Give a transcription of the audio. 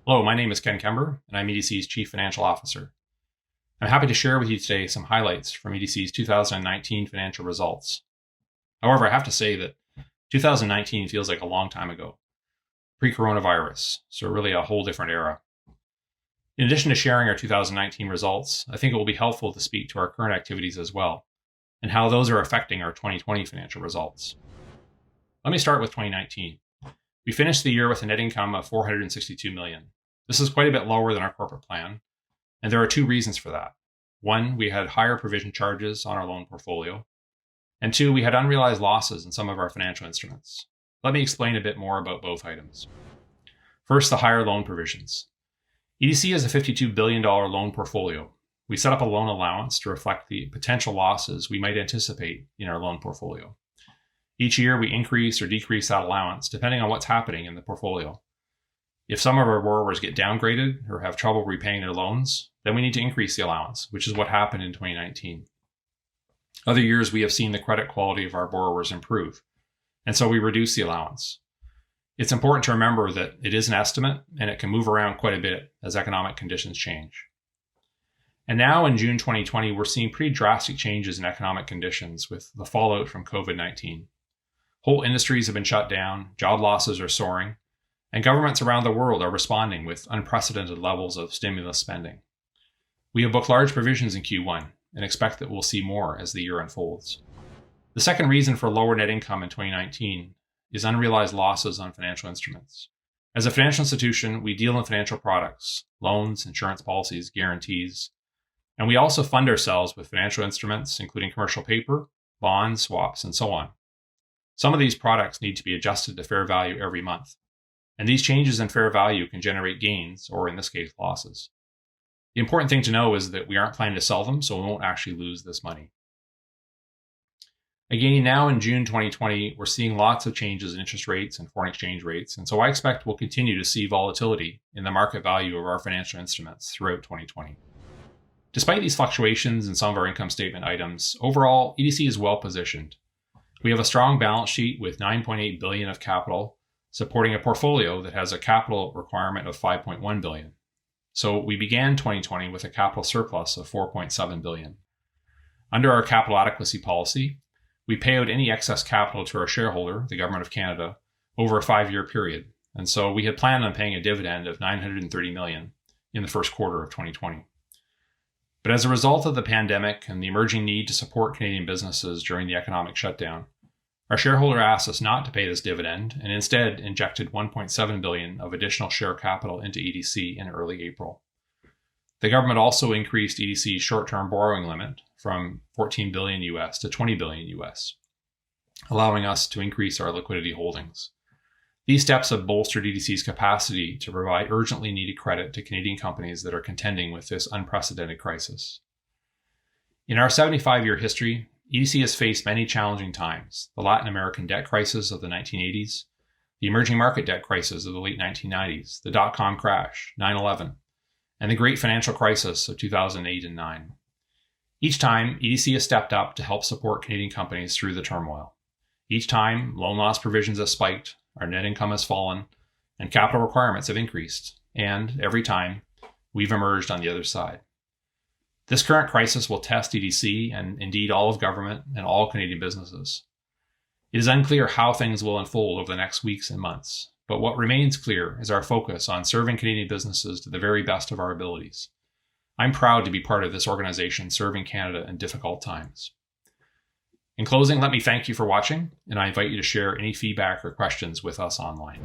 Hello, my name is Ken Kember, and I'm EDC's Chief Financial Officer. I'm happy to share with you today some highlights from EDC's 2019 financial results. However, I have to say that 2019 feels like a long time ago, pre-coronavirus, so really a whole different era. In addition to sharing our 2019 results, I think it will be helpful to speak to our current activities as well, and how those are affecting our 2020 financial results. Let me start with 2019. We finished the year with a net income of $462 million. This is quite a bit lower than our corporate plan, and there are two reasons for that. One, we had higher provision charges on our loan portfolio, and two, we had unrealized losses in some of our financial instruments. Let me explain a bit more about both items. First, the higher loan provisions. EDC has a $52 billion loan portfolio. We set up a loan allowance to reflect the potential losses we might anticipate in our loan portfolio. Each year, we increase or decrease that allowance depending on what's happening in the portfolio. If some of our borrowers get downgraded or have trouble repaying their loans, then we need to increase the allowance, which is what happened in 2019. Other years, we have seen the credit quality of our borrowers improve, and so we reduce the allowance. It's important to remember that it is an estimate and it can move around quite a bit as economic conditions change. And now in June 2020, we're seeing pretty drastic changes in economic conditions with the fallout from COVID-19. Whole industries have been shut down, job losses are soaring, and governments around the world are responding with unprecedented levels of stimulus spending. We have booked large provisions in Q1 and expect that we'll see more as the year unfolds. The second reason for lower net income in 2019 is unrealized losses on financial instruments. As a financial institution, we deal in financial products, loans, insurance policies, guarantees, and we also fund ourselves with financial instruments, including commercial paper, bonds, swaps, and so on. Some of these products need to be adjusted to fair value every month, and these changes in fair value can generate gains, or in this case, losses. The important thing to know is that we aren't planning to sell them, so we won't actually lose this money. Again, now in June 2020, we're seeing lots of changes in interest rates and foreign exchange rates, and so I expect we'll continue to see volatility in the market value of our financial instruments throughout 2020. Despite these fluctuations in some of our income statement items, overall, EDC is well positioned. We have a strong balance sheet with $9.8 billion of capital, supporting a portfolio that has a capital requirement of $5.1 billion. So we began 2020 with a capital surplus of $4.7 billion. Under our capital adequacy policy, we pay out any excess capital to our shareholder, the Government of Canada, over a 5-year period. And so we had planned on paying a dividend of $930 million in the first quarter of 2020. But as a result of the pandemic and the emerging need to support Canadian businesses during the economic shutdown, our shareholder asked us not to pay this dividend and instead injected $1.7 billion of additional share capital into EDC in early April. The government also increased EDC's short-term borrowing limit from $14 billion US to $20 billion US, allowing us to increase our liquidity holdings. These steps have bolstered EDC's capacity to provide urgently needed credit to Canadian companies that are contending with this unprecedented crisis. In our 75-year history, EDC has faced many challenging times: the Latin American debt crisis of the 1980s, the emerging market debt crisis of the late 1990s, the dot-com crash, 9/11, and the great financial crisis of 2008 and 9. Each time, EDC has stepped up to help support Canadian companies through the turmoil. Each time, loan loss provisions have spiked, our net income has fallen, and capital requirements have increased. And every time, we've emerged on the other side. This current crisis will test EDC and indeed all of government and all Canadian businesses. It is unclear how things will unfold over the next weeks and months, but what remains clear is our focus on serving Canadian businesses to the very best of our abilities. I'm proud to be part of this organization serving Canada in difficult times. In closing, let me thank you for watching, and I invite you to share any feedback or questions with us online.